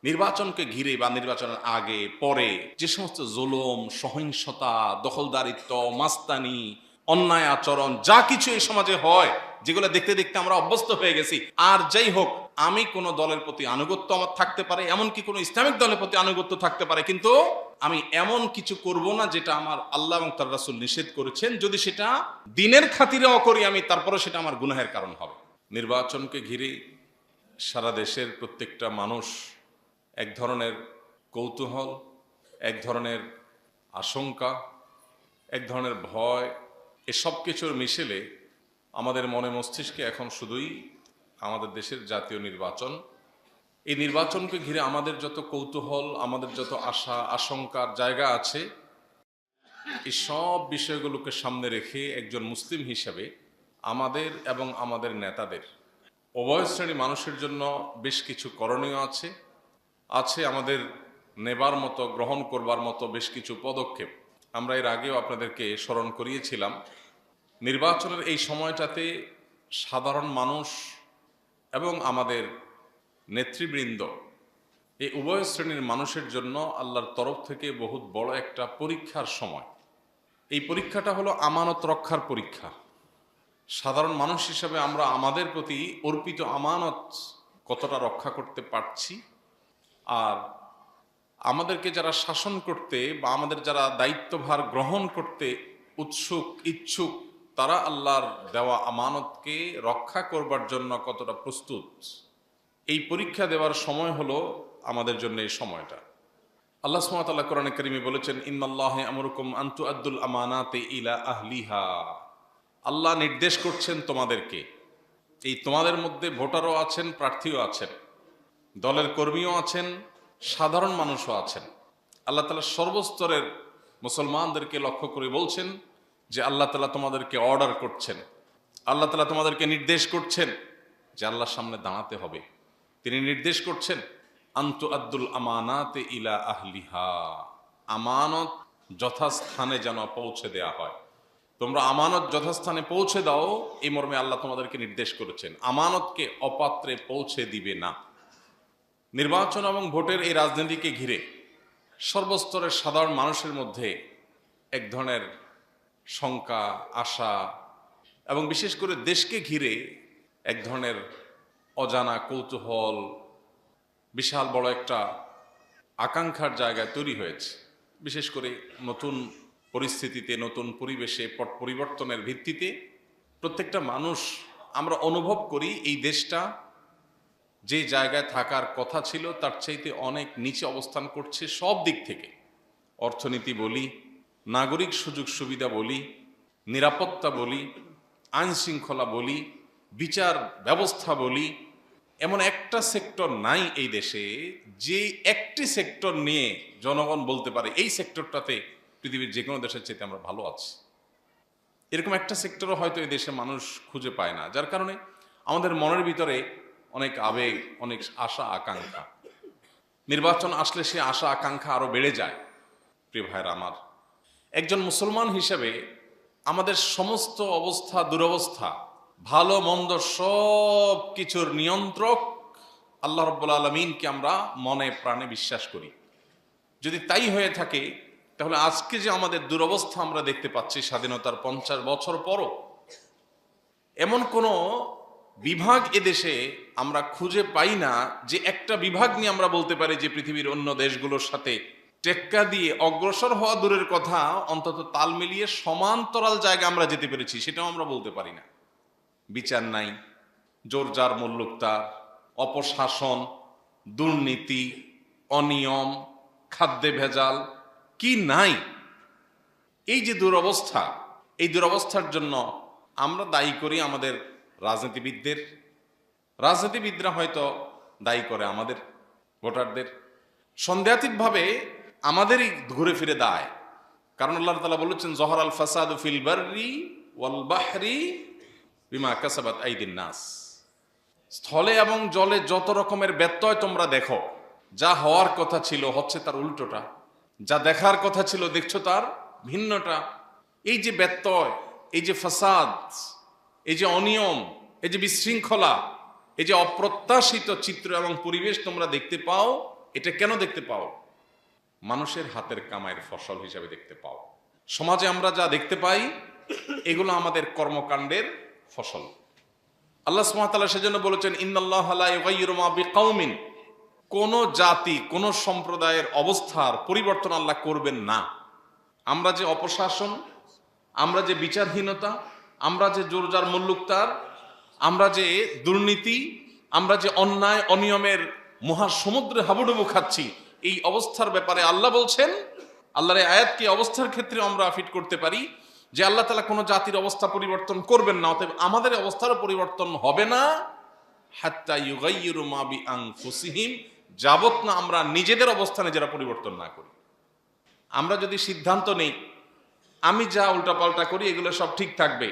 নির্বাচনকে ঘিরে বা নির্বাচনের আগে পরে যে সমস্ত জুলুম, সহিংসতা, দখলদারিত্ব, মাস্তানি, অন্যায় আচরণ যা কিছু এই সমাজে হয়, যেগুলো দেখতে দেখতে আমরা অভ্যস্ত হয়ে গেছি। আর যাই হোক, আমি কোনো দলের প্রতি আনুগত্য আমার থাকতে পারে, এমনকি কোনো ইসলামিক দলের প্রতি আনুগত্য থাকতে পারে, কিন্তু আমি এমন কিছু করব না যেটা আমার আল্লাহ এবং তার রাসূল নিষেধ করেছেন। যদি সেটা দিনের খাতিরেও করি আমি, তারপরে সেটা আমার গুনাহের কারণ হবে। নির্বাচনকে ঘিরে সারা দেশের প্রত্যেকটা মানুষ এক ধরনের কৌতূহল, এক ধরনের আশঙ্কা, এক ধরনের ভয়, এসব কিছুর মিশেলে আমাদের মনে মস্তিষ্কে এখন শুধুই আমাদের দেশের জাতীয় নির্বাচন। এই নির্বাচনকে ঘিরে আমাদের যত কৌতূহল, আমাদের যত আশা আশঙ্কার জায়গা আছে, এই সব বিষয়গুলোকে সামনে রেখে একজন মুসলিম হিসাবে আমাদের এবং আমাদের নেতাদের, উভয় শ্রেণী মানুষের জন্য বেশ কিছু করণীয় আছে। আমাদের নেবার মতো, গ্রহণ করবার মতো বেশ কিছু পদক্ষেপ। আমরা এর আগেও আপনাদেরকে স্মরণ করিয়েছিলাম, নির্বাচনের এই সময়টাতে সাধারণ মানুষ এবং আমাদের নেতৃবৃন্দ, এই উভয় শ্রেণীর মানুষের জন্য আল্লাহর তরফ থেকে বহুত বড় একটা পরীক্ষার সময়। এই পরীক্ষাটা হলো আমানত রক্ষার পরীক্ষা। সাধারণ মানুষ হিসাবে আমরা আমাদের প্রতি অর্পিত আমানত কতটা রক্ষা করতে পারছি, আর আমাদেরকে যারা শাসন করতে বা আমাদের যারা দায়িত্বভার গ্রহণ করতে ইচ্ছুক, তারা আল্লাহর দেওয়া আমানতকে রক্ষা করবার জন্য কতটা প্রস্তুত, এই পরীক্ষা দেওয়ার সময় হলো আমাদের জন্য এই সময়টা। আল্লাহ সুবহানাহু ওয়া তাআলা কোরআনে কারিমে বলেছেন, ইন্নাল্লাহা ইয়ামুরুকুম আন তুআদ্দুল আমানাতি ইলা আহলিহা। আল্লাহ নির্দেশ করছেন তোমাদেরকে, এই তোমাদের মধ্যে ভোটারও আছেন, প্রার্থীও আছেন, দলের কর্মীও আছেন, সাধারণ মানুষও আছেন। আল্লাহ তাআলা সর্বস্তরের মুসলমানদেরকে লক্ষ্য করে বলছেন যে আল্লাহ তাআলা তোমাদেরকে অর্ডার করছেন, আল্লাহ তাআলা তোমাদেরকে নির্দেশ করছেন যে আল্লাহর সামনে দাঁড়াতে হবে। তিনি নির্দেশ করছেন আনতু আদ্দুল আমানাতে ইলা আহলিহা, আমানত যথাস্থানে যেন পৌঁছে দেয়া হয়। তোমরা আমানত যথাস্থানে পৌঁছে দাও, এই মর্মে আল্লাহ তোমাদেরকে নির্দেশ করেছেন। আমানতকে অপাত্রে পৌঁছে দিবে না। নির্বাচন এবং ভোটের এই রাজনীতিকে ঘিরে সর্বস্তরের সাধারণ মানুষের মধ্যে এক ধরনের শঙ্কা, আশা এবং বিশেষ করে দেশকে ঘিরে এক ধরনের অজানা কৌতূহল, বিশাল বড় একটা আকাঙ্ক্ষার জায়গায় তৈরি হয়েছে। বিশেষ করে নতুন পরিস্থিতিতে, নতুন পরিবেশে, পট পরিবর্তনের ভিত্তিতে প্রত্যেকটা মানুষ আমরা অনুভব করি এই দেশটা যে জায়গায় থাকার কথা ছিল তার চাইতে অনেক নিচে অবস্থান করছে সব দিক থেকে। অর্থনীতি বলি, নাগরিক সুযোগ সুবিধা বলি, নিরাপত্তা বলি, আইন শৃঙ্খলা বলি, বিচার ব্যবস্থা বলি, এমন একটা সেক্টর নাই এই দেশে যে একটি সেক্টর নিয়ে জনগণ বলতে পারে এই সেক্টরটাতে পৃথিবীর যে কোনো দেশের চাইতে আমরা ভালো আছি। এরকম একটা সেক্টরও হয়তো এই দেশে মানুষ খুঁজে পায় না, যার কারণে আমাদের মনের ভিতরে অনেক আবেগ, অনেক আশা আকাঙ্ক্ষা। নির্বাচন আসলে সে আশা আকাঙ্ক্ষা আরো বেড়ে যায়। প্রিয় ভাইরা আমার, একজন মুসলমান হিসেবে আমাদের সমস্ত অবস্থা, দুরবস্থা, ভালো মন্দ সব কিছুর নিয়ন্ত্রক আল্লাহ রাব্বুল আলামিনকে আমরা মনে প্রাণে বিশ্বাস করি। যদি তাই হয়ে থাকে, তাহলে আজকে যে আমাদের দুরবস্থা আমরা দেখতে পাচ্ছি স্বাধীনতার 50 বছর পরও, এমন কোনো বিভাগ এদেশে আমরা খুঁজে পাই না যে একটা বিভাগ নিয়ে আমরা বলতে পারি যে পৃথিবীর অন্য দেশগুলোর সাথে টেক্কা দিয়ে অগ্রসর হওয়া দূরের কথা, অন্তত তাল মিলিয়ে সমান্তরাল জায়গা আমরা যেতে পেরেছি, সেটাও আমরা বলতে পারি না। বিচার নাই, জোর যার মুল্লুকতার, অপশাসন, দুর্নীতি, অনিয়ম, খাদ্যে ভেজাল, কি নাই? এই যে দুরবস্থা, এই দুরবস্থার জন্য আমরা দায়ী করি আমাদের রাজনীতিবিদরা হয়তো দায়ী করে আমাদের ভোটারদের। সন্দেহাতীতভাবে আমাদেরই ঘুরে ফিরে দায়, কারণ আল্লাহ তাআলা বলেছেন যহরাল ফাসাদু ফিল বাররি ওয়াল বাহরি বিমা কাসাবাত আইদিন নাস। স্থলে এবং জলে যত রকমের ব্যত্যয় তোমরা দেখো, যা হওয়ার কথা ছিল হচ্ছে তার উল্টোটা, যা দেখার কথা ছিল দেখছো তার ভিন্নটা। এই যে ব্যত্যয়, এই যে ফাসাদ, এই যে অনিয়ম, এই যে বিশৃঙ্খলা, এই যে অপ্রত্যাশিত চিত্র এবং পরিবেশ তোমরা দেখতে পাও, এটা কেন দেখতে পাও? মানুষের হাতের কামাইয়ের ফসল হিসাবে দেখতে পাও। সমাজে আমরা যা দেখতে পাই এগুলো আমাদের কর্মকাণ্ডের ফসল। আল্লাহ সুবহানাহু ওয়া তাআলা সেজন্য বলেছেন, ইন্নাল্লাহা লা ইউগাইয়িরু মা বিকাউমিন, কোন জাতি কোন সম্প্রদায়ের অবস্থার পরিবর্তন আল্লাহ করবেন না। আমরা যে অপশাসন, আমরা যে বিচারহীনতা, আমরা যে জোরজার মুল্লুকতার, আমরা যে দুর্নীতি, আমরা যে অন্যায় অনিয়মের মহাসমুদ্রে হাবুডুবু খাচ্ছি, এই অবস্থার ব্যাপারে আল্লাহ বলছেন, আল্লাহর এই আয়াতকে অবস্থার ক্ষেত্রে আমরা ফিট করতে পারি যে আল্লাহ তাআলা কোনো জাতির অবস্থা পরিবর্তন করবেন না, অতএব আমাদের অবস্থারও পরিবর্তন হবে না হাত্তা ইউগাইয়িরু মা বিআনফুসিহিম, যাবত না আমরা নিজেদের অবস্থা নিজেরা পরিবর্তন না করি। আমরা যদি সিদ্ধান্ত নেই আমি যা উল্টাপাল্টা করি এগুলো সব ঠিক থাকবে,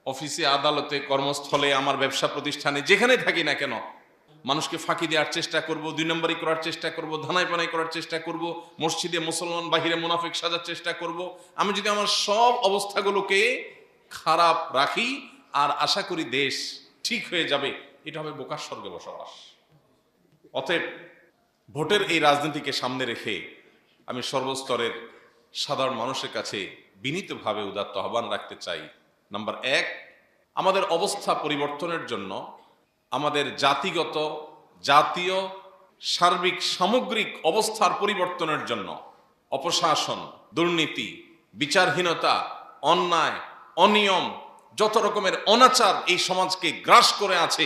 অফিসে, আদালতে, কর্মস্থলে, আমার ব্যবসা প্রতিষ্ঠানে, যেখানে থাকি না কেন মানুষকে ফাঁকি দেওয়ার চেষ্টা করব, 2 নম্বরই করার চেষ্টা করব, ধানাই পানাই করার চেষ্টা করব, মসজিদে মুসলমান বাহিরে মুনাফিক সাজার চেষ্টা করব, আমি যদি আমার সব অবস্থাগুলোকে খারাপ রাখি আর আশা করি দেশ ঠিক হয়ে যাবে, এটা হবে বোকার স্বর্গে বসবাস। অতএব ভোটের এই রাজনীতিকে সামনে রেখে আমি সর্বস্তরের সাধারণ মানুষের কাছে বিনীতভাবে উদাত্ত আহ্বান রাখতে চাই। নাম্বার 1, আমাদের অবস্থা পরিবর্তনের জন্য, আমাদের জাতিগত, জাতীয়, সার্বিক, সামগ্রিক অবস্থার পরিবর্তনের জন্য অপশাসন, দুর্নীতি, বিচারহীনতা, অন্যায়, অনিয়ম, যত রকমের অনাচার এই সমাজকে গ্রাস করে আছে,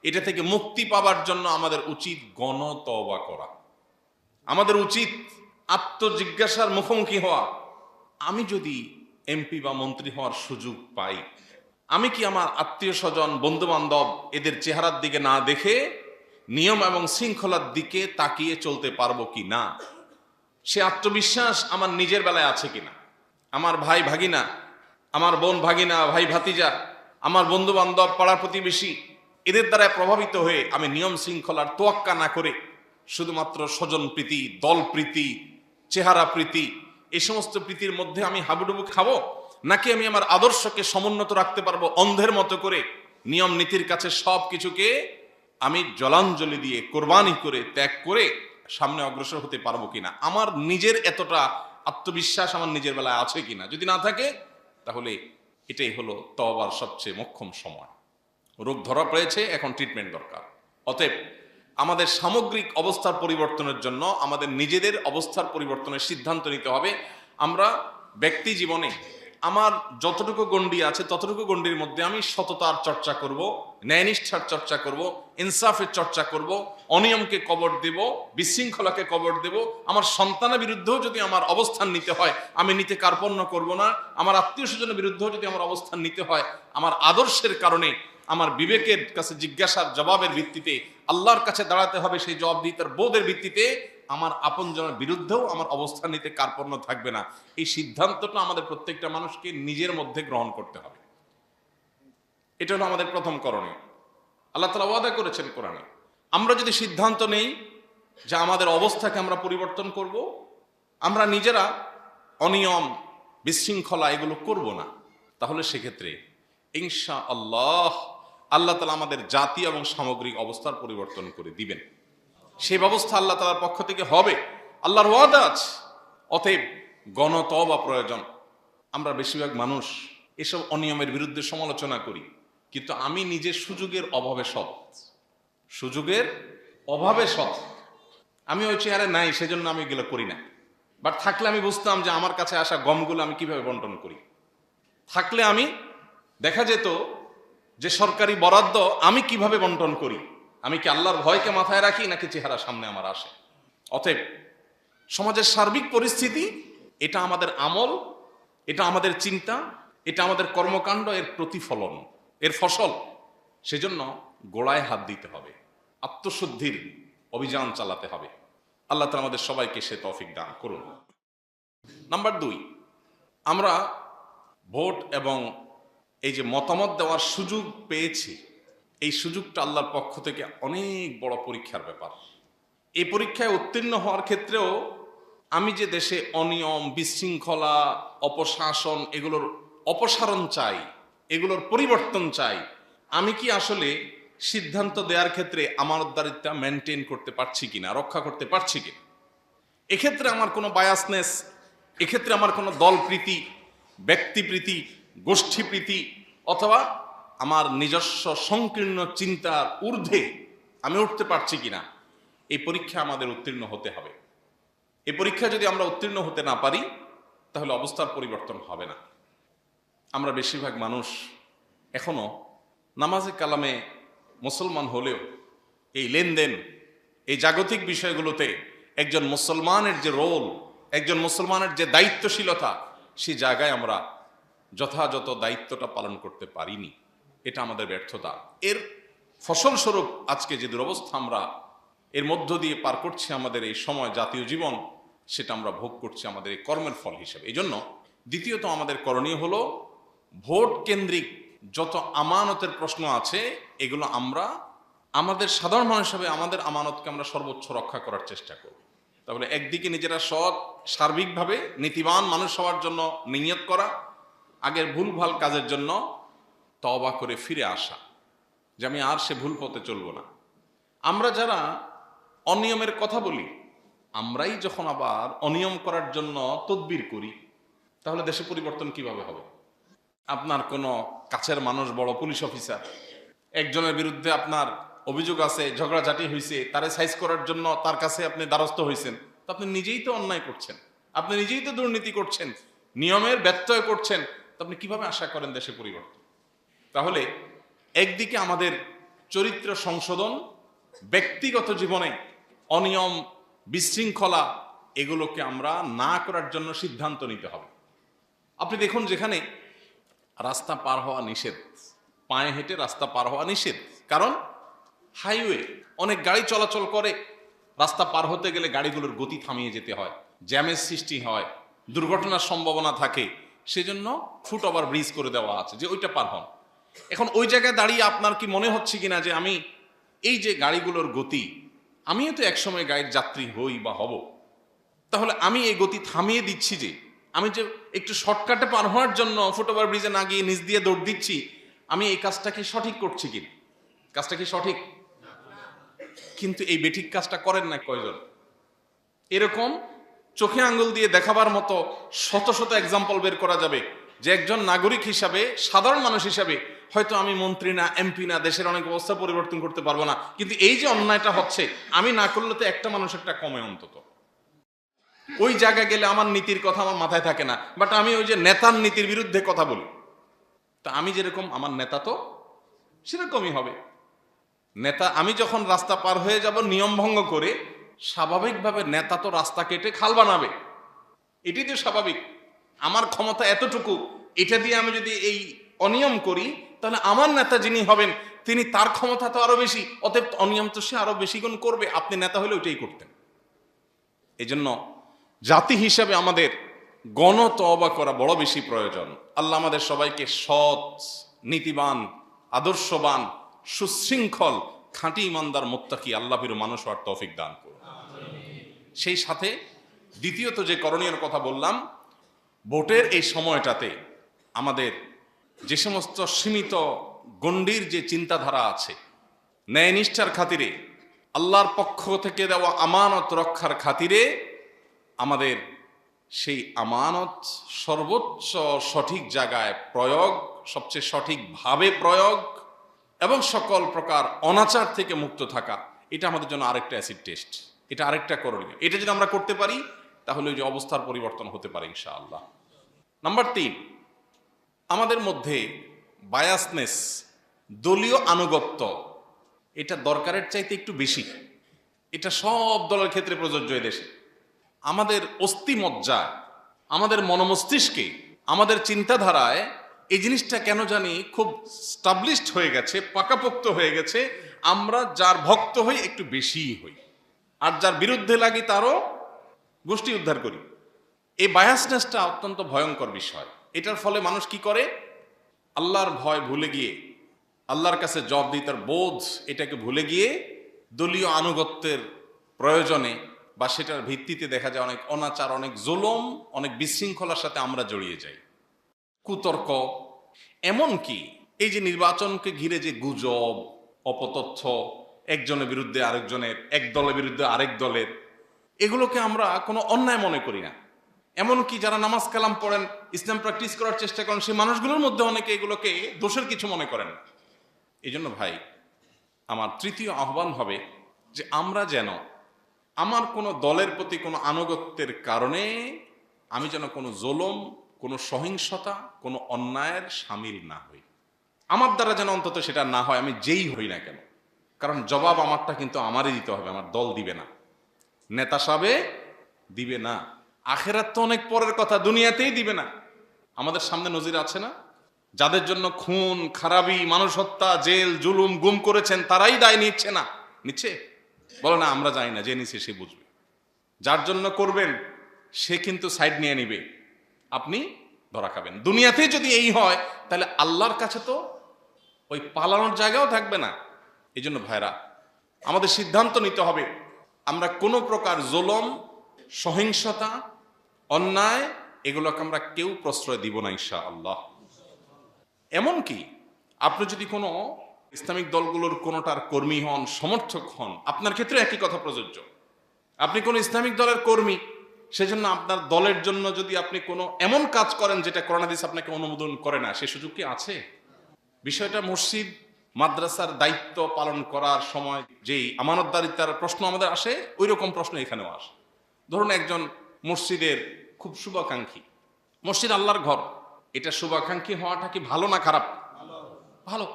এটা থেকে মুক্তি পাবার জন্য আমাদের উচিত গণতওবা করা। আমাদের উচিত আত্মজিজ্ঞাসার মুখোমুখি হওয়া। আমি যদি এমপি বা মন্ত্রী হওয়ার সুযোগ পাই, আমি কি আমার আত্মীয় স্বজন, বন্ধু বান্ধব এদের চেহারার দিকে না দেখে নিয়ম এবং শৃঙ্খলার দিকে তাকিয়ে চলতে পারবো কি না? সে আত্মবিশ্বাস আমার নিজের বেলায় আছে কিনা? আমার ভাই ভাগিনা, আমার বোন ভাগিনা, ভাই ভাতিজা, আমার বন্ধু বান্ধব, পাড়ার প্রতিবেশী, এদের দ্বারা প্রভাবিত হয়ে আমি নিয়ম শৃঙ্খলার তোয়াক্কা না করে শুধুমাত্র স্বজন প্রীতি, দল প্রীতি, চেহারা প্রীতি, এই সমস্ত প্রীতির মধ্যে আমি হাবুডুবু খাবো, নাকি আমি আমার আদর্শকে সমুন্নত রাখতে পারবো অন্ধের মতো করে, নিয়ম নীতির কাছে সব কিছুকে আমি জলাঞ্জলি দিয়ে, কোরবানি করে, ত্যাগ করে সামনে অগ্রসর হতে পারবো কিনা? আমার নিজের এতটা আত্মবিশ্বাস আমার নিজের বেলায় আছে কিনা? যদি না থাকে তাহলে এটাই হলো তওবার সবচেয়ে মোক্ষম সময়। রোগ ধরা পড়েছে, এখন ট্রিটমেন্ট দরকার। অতএব আমাদের সামগ্রিক অবস্থার পরিবর্তনের জন্য আমাদের নিজেদের অবস্থার পরিবর্তনের সিদ্ধান্ত নিতে হবে। আমরা ব্যক্তি জীবনে আমার যতটুকু গণ্ডি আছে ততটুকু গণ্ডির মধ্যে আমি সততার চর্চা করব, ন্যায়নিষ্ঠার চর্চা করব, ইনসাফের চর্চা করব, অনিয়মকে কবর দেব, বিশৃঙ্খলাকে কবর দেব। আমার সন্তানের বিরুদ্ধেও যদি আমার অবস্থান নিতে হয় আমি নিতে কার্পণ্য করব না। আমার আত্মীয় স্বজনের বিরুদ্ধেও যদি আমার অবস্থান নিতে হয়, আমার আদর্শের কারণে, আমার বিবেকের কাছে জিজ্ঞাসার জবাবের ভিত্তিতে, আল্লাহর কাছে দাঁড়াতে হবে সেই জবাবদিহিতার বোধের ভিত্তিতে, আমার আপনজনের বিরুদ্ধেও আমার অবস্থান নিতে কার্পণ্য থাকবে না। এই সিদ্ধান্তটা আমাদের প্রত্যেকটা মানুষকে নিজের মধ্যে গ্রহণ করতে হবে। এটা হলো আমাদের প্রথম করণীয়। আল্লাহ তাআলা ওয়াদা করেছেন কোরআনে, আমরা যদি সিদ্ধান্ত নেই যে আমাদের অবস্থাকে আমরা পরিবর্তন করব, আমরা নিজেরা অনিয়ম, বিশৃঙ্খলা এগুলো করব না, তাহলে সেক্ষেত্রে ইনশাআল্লাহ আল্লাহ তাআলা আমাদের জাতি এবং সামগ্রিক অবস্থার পরিবর্তন করে দিবেন। সেই ব্যবস্থা আল্লাহ তাআলার পক্ষ থেকে হবে, আল্লাহর ওয়াদা আছে। অতএব গণতওবা প্রয়োজন। আমরা বেশিরভাগ মানুষ এসব অনিয়মের বিরুদ্ধে সমালোচনা করি, কিন্তু আমি নিজের সুযোগের অভাবে সৎ, সুযোগের অভাবে সৎ। আমি ওই চেহারে নাই, সেজন্য আমি এগুলো করি না। বাট থাকলে আমি বুঝতাম যে আমার কাছে আসা গমগুলো আমি কিভাবে বন্টন করি। থাকলে আমি দেখা যেত যে সরকারি বরাদ্দ আমি কিভাবে বন্টন করি। আমি কি আল্লাহর ভয়কে মাথায় রাখি নাকি চেহারা সামনে আমার আসে? অতএব সমাজের সার্বিক পরিস্থিতি, এটা আমাদের আমল, এটা আমাদের চিন্তা, এটা আমাদের কর্মকাণ্ড, এর প্রতিফলন, এর ফসল। সেজন্য গোড়ায় হাত দিতে হবে, আত্মশুদ্ধির অভিযান চালাতে হবে। আল্লাহ তাআলা আমাদের সবাইকে সে তৌফিক দান করুন। নাম্বার 2, আমরা ভোট এবং এই যে মতামত দেওয়ার সুযোগ পেয়েছি, এই সুযোগটা আল্লাহর পক্ষ থেকে অনেক বড় পরীক্ষার ব্যাপার। এই পরীক্ষায় উত্তীর্ণ হওয়ার ক্ষেত্রেও আমি যে দেশে অনিয়ম, বিশৃঙ্খলা, অপশাসন এগুলোর অপসারণ চাই, এগুলোর পরিবর্তন চাই, আমি কি আসলে সিদ্ধান্ত দেওয়ার ক্ষেত্রে আমানতদারিত্বটা মেনটেন করতে পারছি কিনা, রক্ষা করতে পারছি কিনা। এক্ষেত্রে আমার কোনো বায়াসনেস, এক্ষেত্রে আমার কোনো দলপ্রীতি, ব্যক্তিপ্রীতি, গোষ্ঠীপ্রীতি অথবা আমার নিজস্ব সংকীর্ণ চিন্তার ঊর্ধ্বে আমি উঠতে পারছি কিনা, এই পরীক্ষা আমাদের উত্তীর্ণ হতে হবে। এই পরীক্ষা যদি আমরা উত্তীর্ণ হতে না পারি তাহলে অবস্থার পরিবর্তন হবে না। আমরা বেশিরভাগ মানুষ এখনো নামাজে কালামে মুসলমান হলেও এই লেনদেন, এই জাগতিক বিষয়গুলোতে একজন মুসলমানের যে রোল, একজন মুসলমানের যে দায়িত্বশীলতা, সেই জায়গায় আমরা যথাযথ দায়িত্বটা পালন করতে পারিনি। এটা আমাদের ব্যর্থতা। এর ফসলস্বরূপ আজকে যে দুরবস্থা আমরা এর মধ্য দিয়ে পার করছি আমাদের এই সময়, জাতীয় জীবন, সেটা আমরা ভোগ করছি আমাদের এই কর্মের ফল হিসেবে। এই জন্য দ্বিতীয়ত আমাদের করণীয় হলো ভোট কেন্দ্রিক যত আমানতের প্রশ্ন আছে এগুলো আমরা আমাদের সাধারণ মানুষ হিসেবে আমাদের আমানতকে আমরা সর্বোচ্চ রক্ষা করার চেষ্টা করব। তাহলে একদিকে নিজেরা সৎ, সার্বিকভাবে নীতিবান মানুষ হওয়ার জন্য নিয়ত করা, আগের ভুলভাল কাজের জন্য তওবা করে ফিরে আসা, যে আমি আর সে ভুল পথে চলবো না। আমরা যারা অনিয়মের কথা বলি, আমরাই যখন আবার অনিয়ম করার জন্য তদবির করি, তাহলে দেশে পরিবর্তন কিভাবে হবে? আপনার কোনো কাছের মানুষ, বড় পুলিশ অফিসার, একজনের বিরুদ্ধে আপনার অভিযোগ আছে, ঝগড়াঝাটি হয়েছে, তারে সাইজ করার জন্য তার কাছে আপনি দ্বারস্থ হয়েছেন, তো আপনি নিজেই তো অন্যায় করছেন, আপনি নিজেই তো দুর্নীতি করছেন, নিয়মের ব্যত্যয় করছেন, তো আপনি কিভাবে আশা করেন দেশে পরিবর্তন? তাহলে একদিকে আমাদের চরিত্র সংশোধন, ব্যক্তিগত জীবনে অনিয়ম, বিশৃঙ্খলা, এগুলোকে আমরা না করার জন্য সিদ্ধান্ত নিতে হবে। আপনি দেখুন, যেখানে রাস্তা পার হওয়া নিষেধ, পায়ে হেঁটে রাস্তা পার হওয়া নিষেধ, কারণ হাইওয়ে অনেক গাড়ি চলাচল করে, রাস্তা পার হতে গেলে গাড়িগুলোর গতি থামিয়ে যেতে হয়, জ্যামের সৃষ্টি হয়, দুর্ঘটনার সম্ভাবনা থাকে, সেজন্য ফুট ওভার ব্রিজ করে দেওয়া আছে যে ওইটা পার হন। এখন ওই জায়গায় দাঁড়িয়ে আপনার কি মনে হচ্ছে কিনা যে আমি এই যে গাড়িগুলোর গতি, আমিও তো একসময় গাড়ির যাত্রী হই বা হব, তাহলে আমি এই গতি থামিয়ে দিচ্ছি, যে আমি যে একটু শর্টকাটে পার হওয়ার জন্য ফুট ওভার ব্রিজে না গিয়ে নিচ দিয়ে দৌড় দিচ্ছি, আমি এই কাজটা কি সঠিক করছি কিনা? কাজটা কি সঠিক? কিন্তু এই বেঠিক কাজটা করেন না কয়জন? এরকম চোখে আঙ্গুল দিয়ে দেখাবার মতো শত শত এক্সাম্পল বের করা যাবে, যে একজন নাগরিক হিসাবে, সাধারণ মানুষ হিসাবে হয়তো আমি মন্ত্রী না, এমপি না, দেশের অনেক অবস্থা পরিবর্তন করতে পারবো না, কিন্তু এই যে অন্যায়টা হচ্ছে, আমি না করলে তো একটা মানুষ একটা কমে অন্তত। ওই জায়গায় গেলে আমার নীতির কথা আমার মাথায় থাকে না, বাট আমি ওই যে নেতার নীতির বিরুদ্ধে কথা বলি, তা আমি যেরকম আমার নেতা তো সেরকমই হবে। নেতা, আমি যখন রাস্তা পার হয়ে যাব নিয়ম ভঙ্গ করে, স্বাভাবিকভাবে নেতা তো রাস্তা কেটে খাল বানাবে, এটাই তো স্বাভাবিক। আমার ক্ষমতা এতটুকু, এটা দিয়ে আমি যদি এই অনিয়ম করি, তাহলে আমার নেতা যিনি হবেন তিনি, তার ক্ষমতা তো আরো বেশি, অতএব অনিয়ম তো সে আরো বেশি গুণ করবে। আপনি নেতা হলে ওইটাই করতেন। এই জন্য জাতি হিসাবে আমাদের গণতওবা করা বড় বেশি প্রয়োজন। আল্লাহ আমাদের সবাইকে সৎ, নীতিবান, আদর্শবান, সুশৃঙ্খল, খাঁটি ইমানদার, মুত্তাকি, আল্লাহভীরু মানুষ হওয়ার তৌফিক দান করুন। সেই সাথে দ্বিতীয়ত যে করণীয় কথা বললাম, ভোটের এই সময়টাতে আমাদের যে সমস্ত সীমিত গণ্ডির যে চিন্তাধারা আছে, ন্যায়নিষ্ঠার খাতিরে, আল্লাহর পক্ষ থেকে দেওয়া আমানত রক্ষার খাতিরে আমাদের সেই আমানত সর্বোচ্চ সঠিক জায়গায় প্রয়োগ, সবচেয়ে সঠিকভাবে প্রয়োগ এবং সকল প্রকার অনাচার থেকে মুক্ত থাকা, এটা আমাদের জন্য আরেকটা অ্যাসিড টেস্ট, এটা আরেকটা করণীয়। এটা যদি আমরা করতে পারি তাহলে ওই যে অবস্থার পরিবর্তন হতে পারে ইনশাআল্লাহ। নাম্বার 3, আমাদের মধ্যে বায়াসনেস, দলীয় আনুগত্য, এটা দরকারের চাইতে একটু বেশি। এটা সব দলের ক্ষেত্রে প্রযোজ্য। দেশে আমাদের অস্থিমজ্জা, আমাদের মনমস্তিষ্কে, আমাদের চিন্তাধারায় এই জিনিসটা কেন জানি খুব স্টাবলিশড হয়ে গেছে, পাকাপোক্ত হয়ে গেছে। আমরা যার ভক্ত হই একটু বেশিই হই, আর যার বিরুদ্ধে লাগি তারও গোষ্ঠী উদ্ধার করি। এই বায়াসনেসটা অত্যন্ত ভয়ঙ্কর বিষয়। এটার ফলে মানুষ কি করে? আল্লাহর ভয় ভুলে গিয়ে, আল্লাহর কাছে জবাবদিহিতার বোধ, এটাকে ভুলে গিয়ে দলীয় আনুগত্যের প্রয়োজনে বা সেটার ভিত্তিতে দেখা যায় অনেক অনাচার, অনেক জুলুম, অনেক বিশৃঙ্খলার সাথে আমরা জড়িয়ে যাই। কুতর্ক, এমনকি এই যে নির্বাচনকে ঘিরে যে গুজব, অপতথ্য, একজনের বিরুদ্ধে আরেকজনের, এক দলের বিরুদ্ধে আরেক দলের, এগুলোকে আমরা কোনো অন্যায় মনে করি না। এমনকি যারা নামাজ কালাম পড়েন, ইসলাম প্র্যাকটিস করার চেষ্টা করেন, সেই মানুষগুলোর মধ্যে অনেকে এগুলোকে দোষের কিছু মনে করেন না। এই জন্য ভাই, আমার তৃতীয় আহ্বান হবে যে আমরা যেন আমার কোনো দলের প্রতি কোনো আনুগত্যের কারণে আমি যেন কোনো জুলুম, কোনো সহিংসতা, কোনো অন্যায়ের শামিল না হই। আমার দ্বারা যেন অন্তত সেটা না হয়, আমি যেই হই না কেন। কারণ জবাব আমারটা কিন্তু আমারই দিতে হবে, আমার দল দিবে না, নেতা সাবে দিবে না। আখেরাত তো অনেক পরের কথা, দুনিয়াতেই দিবে না। আমাদের সামনে নজির আছে না, যাদের জন্য খুন খারাপি, মানুষ হত্যা, জেল জুলুম গুম করেছেন, তারাই দায় নিচ্ছে না, নিচ্ছে? বলো না আমরা জানি না, যে নিচ্ছে সে বুঝবে। যার জন্য করবেন সে কিন্তু সাইড নিয়ে নিবে, আপনি ধরা খাবেন। দুনিয়াতেই যদি এই হয়, তাহলে আল্লাহর কাছে তো ওই পালানোর জায়গাও থাকবে না। এই জন্য ভাইরা, আমাদের সিদ্ধান্ত নিতে হবে, আমরা কোনো প্রকার জুলুম, সহিংসতা, অন্যায়, এগুলোকে আমরা কেউ প্রশ্রয় দিব না ইনশাআল্লাহ। এমনকি আপনি যদি কোনো ইসলামিক দলগুলোর কোনোটার কর্মী হন, সমর্থক হন, আপনার ক্ষেত্রে একই কথা প্রযোজ্য। আপনি কোনো ইসলামিক দলের কর্মী, সেজন্য আপনার দলের জন্য যদি আপনি কোনো এমন কাজ করেন যেটা কোরআন হাদিস আপনাকে অনুমোদন করে না, সে সুযোগ কি আছে? বিষয়টা মসজিদ মাদ্রাসার দায়িত্ব পালন করার সময় যেই আমানতদারিতার প্রশ্ন আমাদের আসে, ওই রকম প্রশ্ন এখানেও আসে। ধরুন একজন মসজিদের খুব শুভাকাঙ্ক্ষী, মসজিদ আল্লাহর ঘর, এটা শুভাকাঙ্ক্ষী হওয়াটা কি ভালো না খারাপ? ভালো।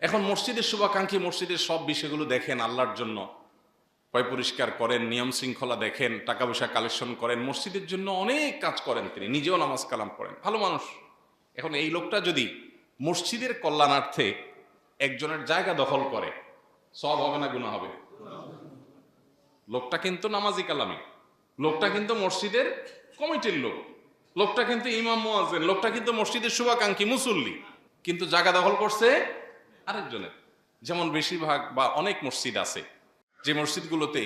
এখন মসজিদের শুভাকাঙ্ক্ষী মসজিদের সব বিষয়গুলো দেখেন, আল্লাহর জন্য পয় পরিষ্কার করেন, নিয়ম শৃঙ্খলা দেখেন, টাকা পয়সা কালেকশন করেন, মসজিদের জন্য অনেক কাজ করেন, তিনি নিজেও নামাজ কালাম করেন, ভালো মানুষ। এখন এই লোকটা যদি মসজিদের কল্যাণার্থে একজনের জায়গা দখল করে, সব হবে না গুনাহ হবে? লোকটা কিন্তু নামাজি কালামি, লোকটা কিন্তু মসজিদের কমিটির লোক, লোকটা কিন্তু ইমাম মুয়াজ্জিন, লোকটা কিন্তু মসজিদের শুভাকাঙ্ক্ষী মুসল্লি, কিন্তু জায়গা দখল করছে আরেকজনের। যেমন বেশিরভাগ বা অনেক মসজিদ আছে যে মসজিদগুলোতে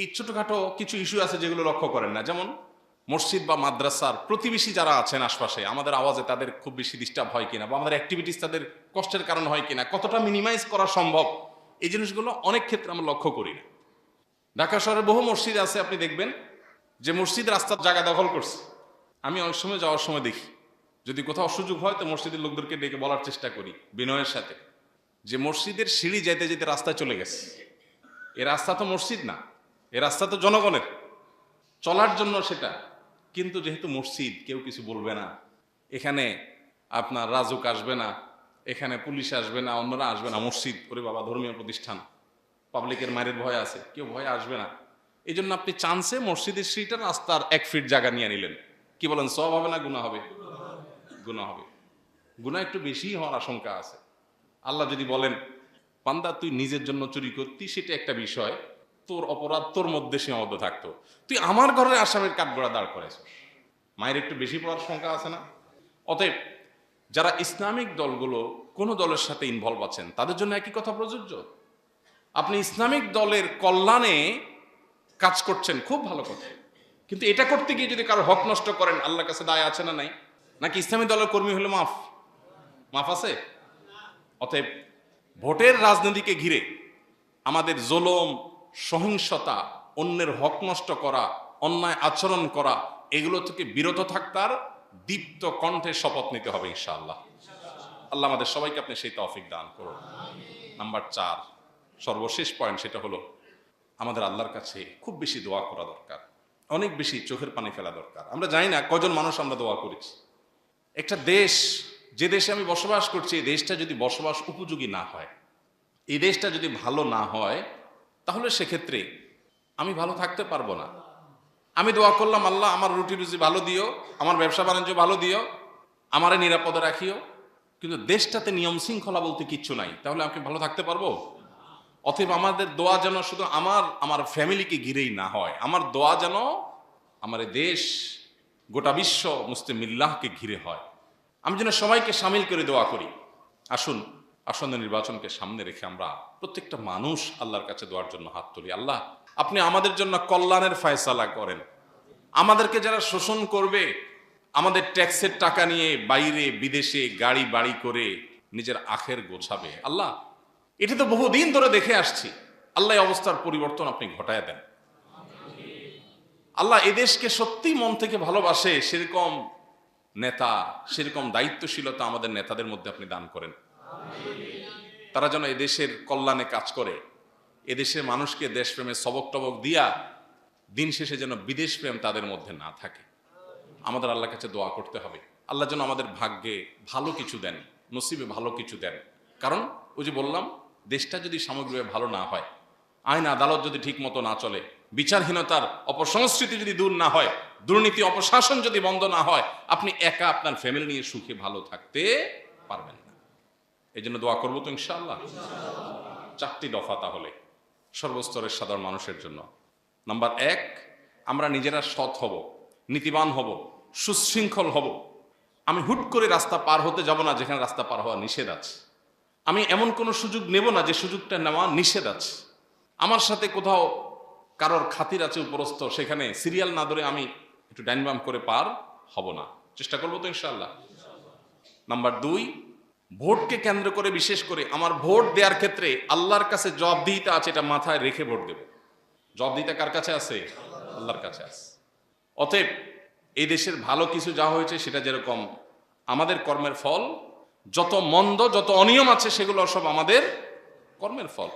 এই ছোটখাটো কিছু ইস্যু আছে যেগুলো লক্ষ্য করেন না। যেমন মসজিদ বা মাদ্রাসার প্রতিবেশী যারা আছেন আশপাশে, আমাদের আওয়াজে তাদের খুব বেশি ডিস্টার্ব হয় কিনা, বা আমাদের অ্যাক্টিভিটিস তাদের কষ্টের কারণ হয় কিনা, কতটা মিনিমাইজ করা সম্ভব, এই জিনিসগুলো অনেক ক্ষেত্রে আমরা লক্ষ্য করি না। ঢাকা শহরে বহু মসজিদ আছে, আপনি দেখবেন যে মসজিদ রাস্তার জায়গা দখল করছে। আমি অনেক সময় যাওয়ার সময় দেখি, যদি কোথাও সুযোগ হয় তো মসজিদের লোকদেরকে ডেকে বলার চেষ্টা করি বিনয়ের সাথে, যে মসজিদের সিঁড়ি যেতে যেতে রাস্তায় চলে গেছে। এ রাস্তা তো মসজিদ না, এ রাস্তা তো জনগণের চলার জন্য সেটা, কিন্তু যেহেতু মসজিদ কেউ কিছু বলবে না, এখানে আপনার রাজুক আসবে না, এখানে পুলিশ আসবে না, অন্যরা আসবে না, মসজিদ করে বাবা ধর্মীয় প্রতিষ্ঠান, পাবলিকের মায়ের ভয় আছে, কেউ ভয়ে আসবে না। এই জন্য আপনি চান্সে মসজিদের সিঁড়িটা রাস্তার 1 ফিট জায়গা নিয়ে নিলেন, কি বলেন, সওয়াব হবে না গুনাহ হবে? গুনাহ হবে। গুনাহ একটু বেশি হওয়ার আশঙ্কা আছে। আল্লাহ যদি বলেন বান্দা তুই নিজের জন্য চুরি করতি, সেটা একটা বিষয়, তোর অপরাধ তোর মধ্যে সীমাবদ্ধ থাকতো, তুই আমার ঘরের আসামির কাঠগড়া দাঁড় করেছ, মায়ের একটু বেশি পড়ার সংখ্যা আছে না? অতএব যারা ইসলামিক দলগুলো কোনো দলের সাথে ইনভলভ আছেন, তাদের জন্য একই কথা প্রযোজ্য। আপনি ইসলামিক দলের কল্যাণে কাজ করছেন, খুব ভালো কথা, কিন্তু এটা করতে গিয়ে যদি কারো হক নষ্ট করেন, আল্লাহর কাছে দায় আছে না নাই? নাকি ইসলামী দলের কর্মী হলে মাফ? মাফ আছে? অতএব ভোটের রাজনীতিকে ঘিরে আমাদের জুলুম, সহিংসতা, অন্যের হক নষ্ট করা, অন্যায় আচরণ করা, এগুলো থেকে বিরত থাকার দীপ্ত কণ্ঠে শপথ নিতে হবে ইনশাআল্লাহ। আল্লাহ আমাদের সবাইকে আপনি সেই তৌফিক দান করুন। নাম্বার 4, সর্বশেষ পয়েন্ট, সেটা হলো আমাদের আল্লাহর কাছে খুব বেশি দোয়া করা দরকার, অনেক বেশি চোখের পানি ফেলা দরকার। আমরা জানি না কজন মানুষ আমরা দোয়া করেছি। একটা দেশ, যে দেশে আমি বসবাস করছি, এই দেশটা যদি বসবাস উপযোগী না হয়, এই দেশটা যদি ভালো না হয়, তাহলে সেক্ষেত্রে আমি ভালো থাকতে পারবো না। আমি দোয়া করলাম, আল্লাহ আমার রুটি রুজি ভালো দিও, আমার ব্যবসা বাণিজ্য ভালো দিও, আমারে নিরাপদে রাখিও, কিন্তু দেশটাতে নিয়ম শৃঙ্খলা বলতে কিচ্ছু নাই, তাহলে আমি ভালো থাকতে পারবো? অতএব আমাদের দোয়া যেন শুধু আমার ফ্যামিলিকে ঘিরেই না হয়, আমার দোয়া যেন আমার দেশ, গোটা বিশ্ব, মুসলিম মিল্লাহকে ঘিরে হয়। আমি যেন সবাইকে সামিল করে দোয়া করি। আসুন, আসন্ন নির্বাচনকে সামনে রেখে আমরা প্রত্যেকটা মানুষ আল্লাহর কাছে দোয়ার জন্য হাত তুলি। আল্লাহ, আপনি আমাদের জন্য কল্যাণের ফয়সালা করেন। আমাদেরকে যারা শোষণ করবে, আমাদের ট্যাক্সের টাকা নিয়ে বাইরে বিদেশে গাড়ি বাড়ি করে নিজের আখের গোছাবে, আল্লাহ এটা তো বহুদিন ধরে দেখে আসছি। আল্লাহ এই অবস্থার পরিবর্তন আপনি ঘটায় দেন। আল্লাহ এদেশকে সত্যি মন থেকে ভালোবাসে সেরকম নেতা, সেরকম দায়িত্বশীলতা আমাদের নেতাদের মধ্যে আপনি দান করেন। তারা যেন এদেশের কল্যাণে কাজ করে, এদেশের মানুষকে দেশপ্রেমের সবক টবক দিয়া দিন শেষে যেন বিদেশ প্রেম তাদের মধ্যে না থাকে। আমাদের আল্লাহর কাছে দোয়া করতে হবে, আল্লাহ যেন আমাদের ভাগ্যে ভালো কিছু দেন, নসিবে ভালো কিছু দেন। কারণ ওই যে বললাম, দেশটা যদি সামগ্রিকভাবে ভালো না হয়, আইন আদালত যদি ঠিক মতো না চলে, বিচারহীনতার অপসংস্কৃতি যদি দূর না হয়, দুর্নীতি অপশাসন যদি বন্ধ না হয়, আপনি একা আপনার ফ্যামিলি নিয়ে সুখে ভালো থাকতে পারবেন না। এই জন্য দোয়া করবো তো ইনশাআল্লাহ। 4টি দফা তাহলে সর্বস্তরের সাধারণ মানুষের জন্য। নাম্বার 1, আমরা নিজেরা সৎ হব, নীতিবান হব, সুশৃঙ্খল হব। আমি হুট করে রাস্তা পার হতে যাব না যেখানে রাস্তা পার হওয়া নিষেধ আছে। আমি এমন কোনো সুযোগ নেব না যে সুযোগটা নেওয়া নিষেধ আছে। আমার সাথে কোথাও কারোর খাতির আছে উপরস্থ, সেখানে সিরিয়াল না ধরে আমি একটু ডাইন বাম করে পার হব না, চেষ্টা করবো তো ইনশাআল্লাহ। নাম্বার 2, ভোটকে কেন্দ্র করে বিশেষ করে আমার ভোট দেওয়ার ক্ষেত্রে আল্লাহর কাছে জবাবদিহিতা আছে, এটা মাথায় রেখে ভোট দেব। জবাবদিহিতা কার কাছে আছে? আল্লাহর কাছে আছে। অতএব এই দেশের ভালো কিছু যা হয়েছে সেটা যেরকম আমাদের কর্মের ফল, যত মন্দ যত অনিয়ম আছে সেগুলো সব আমাদের কর্মের ফল।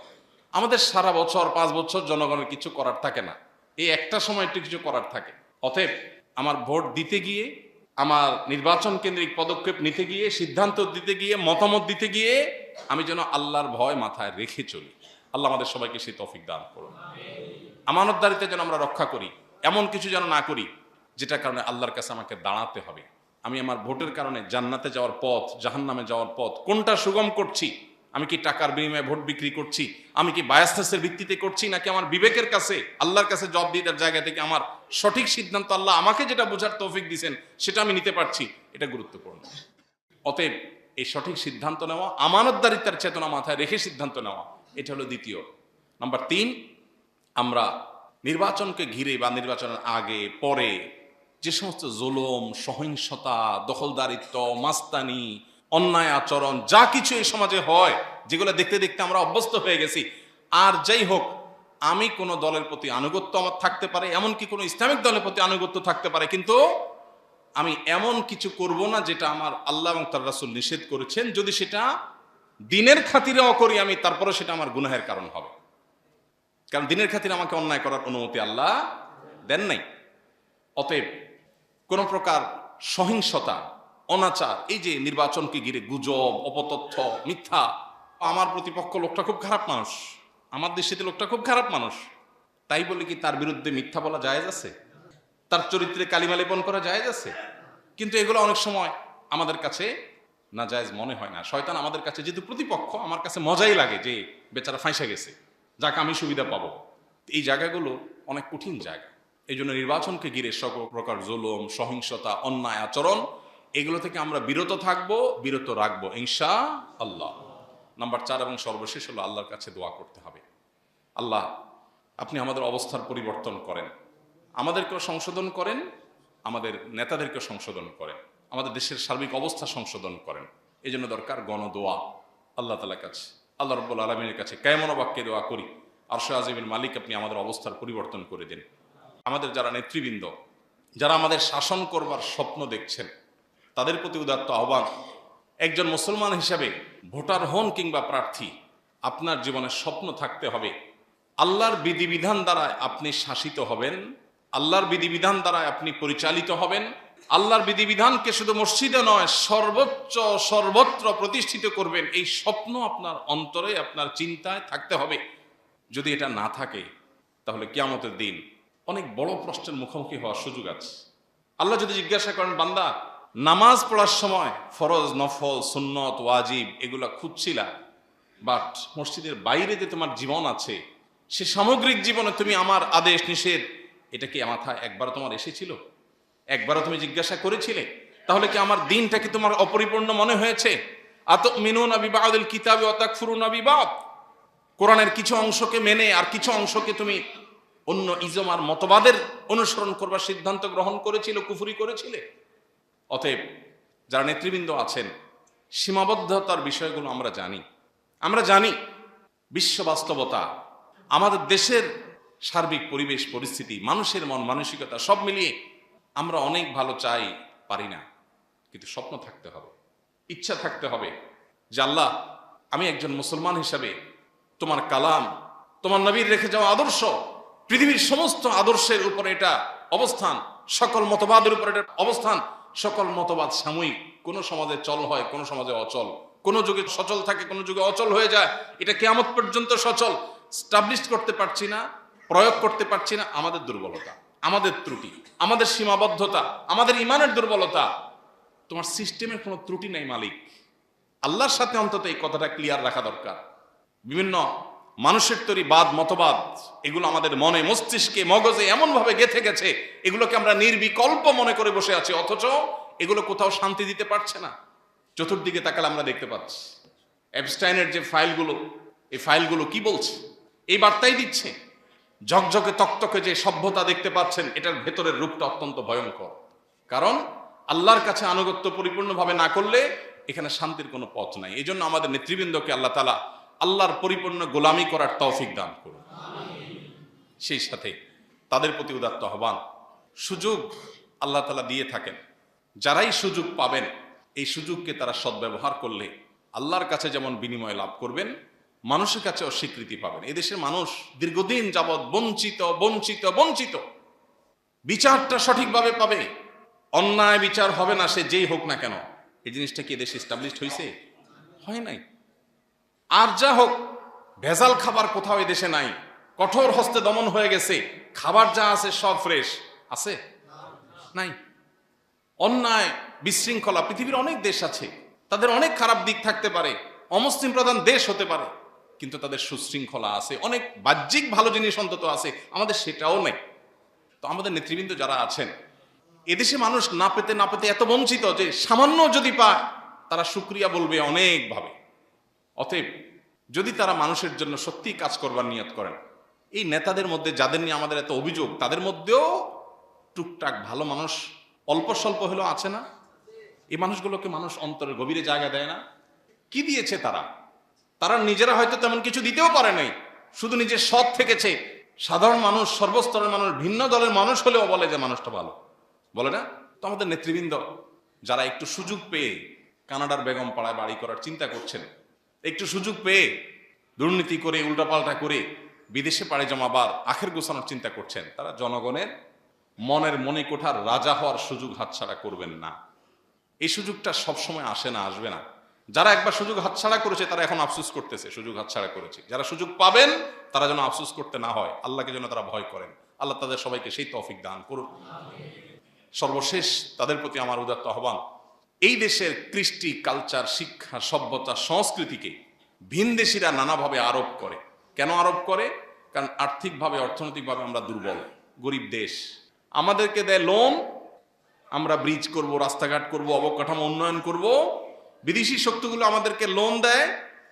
আমাদের সারা বছর 5 বছর জনগণের কিছু করার থাকে না, এই একটা সময় একটু কিছু করার থাকে। অতএব আমার ভোট দিতে গিয়ে, আমার নির্বাচন কেন্দ্রিক পদক্ষেপ নিতে গিয়ে, সিদ্ধান্ত দিতে গিয়ে, মতামত দিতে গিয়ে আমি যেন আল্লাহর ভয় মাথায় রেখে চলি। আল্লাহ আমাদের সবাইকে সেই তৌফিক দান করুন। আমানতদারিতা যেন আমরা রক্ষা করি, এমন কিছু যেন না করি যেটার কারণে আল্লাহর কাছে আমাকে দাঁড়াতে হবে। আমি আমার ভোটের কারণে জান্নাতে যাওয়ার পথ, জাহান্নামে যাওয়ার পথ কোনটা সুগম করছি? আমি কি টাকার বিনিময়ে ভোট বিক্রি করছি? আমি কি বায়াসনেসের ভিত্তিতে করছি, নাকি আমার বিবেকের কাছে আল্লাহর কাছে জবাবদিহিতার জায়গা থেকে আমার সঠিক সিদ্ধান্ত, আল্লাহ আমাকে যেটা বোঝার তৌফিক দিয়েছেন সেটা আমি নিতে পারছি? এটা গুরুত্বপূর্ণ। অতএব এই সঠিক সিদ্ধান্ত নেওয়া, আমানতদারিতার চেতনা মাথায় রেখে সিদ্ধান্ত নেওয়া, এটা হলো দ্বিতীয়। নাম্বার 3, আমরা নির্বাচনকে ঘিরে বা নির্বাচনের আগে পরে যে সমস্ত জুলুম, সহিংসতা, দখলদারিত্ব, মাস্তানি, অন্যায় আচরণ যা কিছু এই সমাজে হয়, যেগুলো দেখতে দেখতে আমরা অভ্যস্ত হয়ে গেছি, আর যাই হোক, আমি কোনো দলের প্রতি আনুগত্য আমার থাকতে পারে, এমনকি কোনো ইসলামিক দলের প্রতি আনুগত্য থাকতে পারে, কিন্তু আমি এমন কিছু করব না যেটা আমার আল্লাহ এবং তার রাসূল নিষেধ করেছেন। যদি সেটা দিনের খাতিরেও করি আমি, তারপরে সেটা আমার গুনাহের কারণ হবে। কারণ দিনের খাতিরে আমাকে অন্যায় করার অনুমতি আল্লাহ দেন নাই। অতএব কোন প্রকার সহিংসতা, অনাচার, এই যে নির্বাচনকে ঘিরে গুজব, অপতথ্য, মিথ্যা, আমার প্রতিপক্ষ লোকটা খুব খারাপ মানুষ, আমার দেশে লোকটা খুব খারাপ মানুষ, তাই বলে কি তার বিরুদ্ধে মিথ্যা বলা জায়েজ আছে? তার চরিত্রে কালিমা লেপন করা জায়েজ আছে? কিন্তু এগুলো অনেক সময় আমাদের কাছে না জায়েজ মনে হয় না। শয়তান আমাদের কাছে যেহেতু প্রতিপক্ষ, আমার কাছে মজাই লাগে যে বেচারা ফাঁসে গেছে, যাকে আমি সুবিধা পাবো। এই জায়গাগুলো অনেক কঠিন জায়গা। এই জন্য নির্বাচনকে ঘিরে সকল প্রকার জুলুম, সহিংসতা, অন্যায় আচরণ, এগুলো থেকে আমরা বিরত থাকবো, বিরত রাখবো ইনশাআল্লাহ। নাম্বার 4 এবং সর্বশেষ হলো আল্লাহর কাছে দোয়া করতে হবে। আল্লাহ, আপনি আমাদের অবস্থার পরিবর্তন করেন, আমাদেরকেও সংশোধন করেন, আমাদের নেতাদেরকে সংশোধন করেন, আমাদের দেশের সার্বিক অবস্থা সংশোধন করেন। এই জন্য দরকার গণদোয়া। আল্লাহ তাআলার কাছে, আল্লাহ রাব্বুল আলামিনের কাছে কায়মনোবাক্যে দোয়া করি, আরশে আজিমের মালিক আপনি আমাদের অবস্থার পরিবর্তন করে দিন। আমাদের যারা নেতৃবৃন্দ, যারা আমাদের শাসন করবার স্বপ্ন দেখছেন, তাদের প্রতি উদাত্ত আহ্বান, একজন মুসলমান হিসাবে ভোটার হন কিংবা প্রার্থী, আপনার জীবনের স্বপ্ন থাকতে হবে আল্লাহর বিধিবিধান দ্বারা আপনি শাসিত হবেন, আল্লাহর বিধিবিধান দ্বারা আপনি পরিচালিত হবেন, আল্লাহর বিধিবিধানকে শুধু মসজিদে নয় সর্বোচ্চ সর্বত্র প্রতিষ্ঠিত করবেন। এই স্বপ্ন আপনার অন্তরে, আপনার চিন্তায় থাকতে হবে। যদি এটা না থাকে তাহলে কিয়ামতের দিন অনেক বড় প্রশ্নের মুখোমুখি হওয়ার সুযোগ আছে। আল্লাহ যদি জিজ্ঞাসা করেন, বান্দা নামাজ পড়ার সময় ফরজ, নফল, সুন্নত, ওয়াজিব এগুলা খুঁজছিলা, বাট মসজিদের বাইরে যে তোমার জীবন আছে, সে সামগ্রিক জীবনে তুমি আমার আদেশ নিষেধ, এটা কি মাথায় একবার তোমার এসেছিল? একবারও তুমি জিজ্ঞাসা করেছিলে? তাহলে কি আমার দিনটা কি তোমার অপরিপূর্ণ মনে হয়েছে? আতুমিনুনা বিবাদিল কিতাবি ওয়া তাকফুরুনা বিবাদ, কোরআনের কিছু অংশকে মেনে আর কিছু অংশকে তুমি অন্য ইজম আর মতবাদের অনুসরণ করবার সিদ্ধান্ত গ্রহণ করেছিল, কুফরি করেছিলে? অতএব যারা নেতৃবৃন্দ আছেন, সীমাবদ্ধতার বিষয়গুলো আমরা জানি বিশ্ব বাস্তবতা, আমাদের দেশের সার্বিক পরিবেশ পরিস্থিতি, মানুষের মন মানসিকতা সব মিলিয়ে আমরা অনেক ভালো চাই, পারি না। কিন্তু স্বপ্ন থাকতে হবে, ইচ্ছা থাকতে হবে যে আল্লাহ, আমি একজন মুসলমান হিসাবে তোমার কালাম, তোমার নবীর রেখে যাওয়া আদর্শ, পৃথিবীর সমস্ত আদর্শের উপরে এটা অবস্থান, সকল মতবাদের উপরে এটা অবস্থান। সকল মতবাদ সাময়িক, কোন সমাজে চল হয়, কোন সমাজে অচল, কোন যুগে সচল থাকে, কোন যুগে অচল হয়ে যায়। এটা কিয়ামত পর্যন্ত সচল স্টাবলিশ করতে পারছি না, প্রয়োগ করতে পারছি না। আমাদের দুর্বলতা, আমাদের ত্রুটি, আমাদের সীমাবদ্ধতা, আমাদের ইমানের দুর্বলতা। তোমার সিস্টেমের কোনো ত্রুটি নাই মালিক। আল্লাহর সাথে অন্তত এই কথাটা ক্লিয়ার রাখা দরকার। বিভিন্ন মানুষের তৈরি বাদ মতবাদ, এগুলো আমাদের মনে মস্তিষ্কে মগজে এমন ভাবে গেঁথে গেছে, এগুলোকে আমরা নির্বিকল্প মনে করে বসে আছি, অথচ এগুলো কোথাও শান্তি দিতে পারছে না। চতুর্দিকে তাকালে আমরা দেখতে পাচ্ছি এপস্টাইনের যে ফাইলগুলো, এই ফাইলগুলো কি বলছে? এই বার্তাই দিচ্ছে। ঝকঝকে তকতকে যে সভ্যতা দেখতে পাচ্ছেন, এটার ভেতরের রূপটা অত্যন্ত ভয়ঙ্কর। কারণ আল্লাহর কাছে আনুগত্য পরিপূর্ণভাবে না করলে এখানে শান্তির কোনো পথ নাই। এই জন্য আমাদের নেতৃবৃন্দকে আল্লাহ তাআলা আল্লাহর পরিপূর্ণ গোলামি করার তৌফিক দান করুন। সেই সাথে তাদের প্রতি উদাত্ত আহ্বান, সুযোগ আল্লাহ তাআলা দিয়ে থাকেন, যারাই সুযোগ পাবেন এই সুযোগকে তারা সদ্ব্যবহার করলে আল্লাহর কাছে যেমন বিনিময় লাভ করবেন, মানুষের কাছেও স্বীকৃতি পাবেন। এদেশের মানুষ দীর্ঘদিন যাবৎ বঞ্চিত বঞ্চিত বঞ্চিত। বিচারটা সঠিকভাবে পাবে, অন্যায় বিচার হবে না, সে যেই হোক না কেন। এই জিনিসটা কি এদেশে এস্টাবলিশড হয়েছে? হয় নাই। আর যা হোক, ভেজাল খাবার কোথাও এদেশে নাই, কঠোর হস্তে দমন হয়ে গেছে। খাবার যা আছে সব ফ্রেশ আছে? নাই। অন্যায় বিশৃঙ্খলা, পৃথিবীর অনেক দেশ আছে, তাদের অনেক খারাপ দিক থাকতে পারে, অমুসলিম প্রধান দেশ হতে পারে, কিন্তু তাদের সুশৃঙ্খলা আছে, অনেক বাহ্যিক ভালো জিনিস অন্তত আছে। আমাদের সেটাও নেই। তো আমাদের নেতৃবৃন্দ যারা আছেন, এদেশে মানুষ না পেতে না পেতে এত বঞ্চিত যে সামান্য যদি পায় তারা শুকরিয়া বলবে অনেকভাবে। অতএব যদি তারা মানুষের জন্য সত্যি কাজ করবার নিয়ত করেন, এই নেতাদের মধ্যে যাদের নিয়ে আমাদের এত অভিযোগ, তাদের মধ্যেও টুকটাক ভালো মানুষ অল্প স্বল্প হলেও আছে না? এই মানুষগুলোকে মানুষ অন্তরের গভীরে জায়গা দেয় না? কি দিয়েছে তারা? তারা নিজেরা হয়তো তেমন কিছু দিতেও পারে নাই, শুধু নিজের সৎ থেকেছে। সাধারণ মানুষ, সর্বস্তরের মানুষ, ভিন্ন দলের মানুষ হলেও বলে যে মানুষটা ভালো, বলে না? তো আমাদের নেতৃবৃন্দ যারা একটু সুযোগ পেয়ে কানাডার বেগম পাড়ায় বাড়ি করার চিন্তা করছেন, একটু সুযোগ পেয়ে দুর্নীতি করে উল্টাপাল্টা করে বিদেশে পাড়ি জমাবার আখের গোছানোর চিন্তা করছেন, তারা জনগণের মনের মণিকোঠার রাজা হওয়ার সুযোগ হাতছাড়া করবেন না। এই সুযোগটা সবসময় আসে না, আসবে না। যারা একবার সুযোগ হাতছাড়া করেছে তারা এখন আফসোস করতেছে সুযোগ হাতছাড়া করেছে। যারা সুযোগ পাবেন তারা যেন আফসোস করতে না হয়, আল্লাহকে যেন তারা ভয় করেন। আল্লাহ তাদের সবাইকে সেই তৌফিক দান করুন। সর্বশেষ তাদের প্রতি আমার উদাত্ত আহ্বান, এই দেশের কৃষ্টি, কালচার, শিক্ষা, সভ্যতা, সংস্কৃতিকে ভিনদেশীরা নানাভাবে আরোপ করে। কেন আরোপ করে? কারণ আর্থিকভাবে, অর্থনৈতিকভাবে আমরা দুর্বল, গরিব দেশ। আমাদেরকে দেয় লোন, আমরা ব্রিজ করব, রাস্তাঘাট করব, অবকাঠামো উন্নয়ন করব। বিদেশি শক্তিগুলো আমাদেরকে লোন দেয়,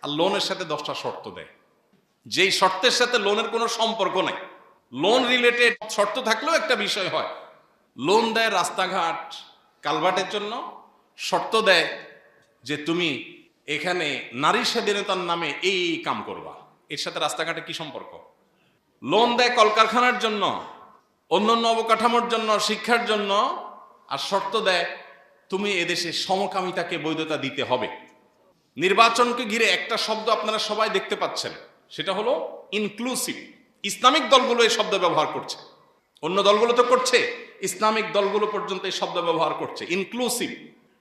আর লোনের সাথে 10টা শর্ত দেয়, যেই শর্তের সাথে লোনের কোনো সম্পর্ক নেই। লোন রিলেটেড শর্ত থাকলেও একটা বিষয় হয়। লোন দেয় রাস্তাঘাট কালভার্টের জন্য, শর্ত দেয় যে তুমি এখানে নারী স্বাধীনতার নামে এই কাম করবা। এর সাথে রাস্তাঘাটে কি সম্পর্ক? লোন দেয় কলকারখানার জন্য, অন্যান্য অবকাঠামোর জন্য, শিক্ষার জন্য, আর শর্ত দেয় তুমি এদেশে সমকামিতাকে বৈধতা দিতে হবে। নির্বাচনকে ঘিরে একটা শব্দ আপনারা সবাই দেখতে পাচ্ছেন, সেটা হলো ইনক্লুসিভ। ইসলামিক দলগুলো এই শব্দ ব্যবহার করছে, অন্য দলগুলো তো করছে, ইসলামিক দলগুলো পর্যন্ত এই শব্দ ব্যবহার করছে। ইনক্লুসিভ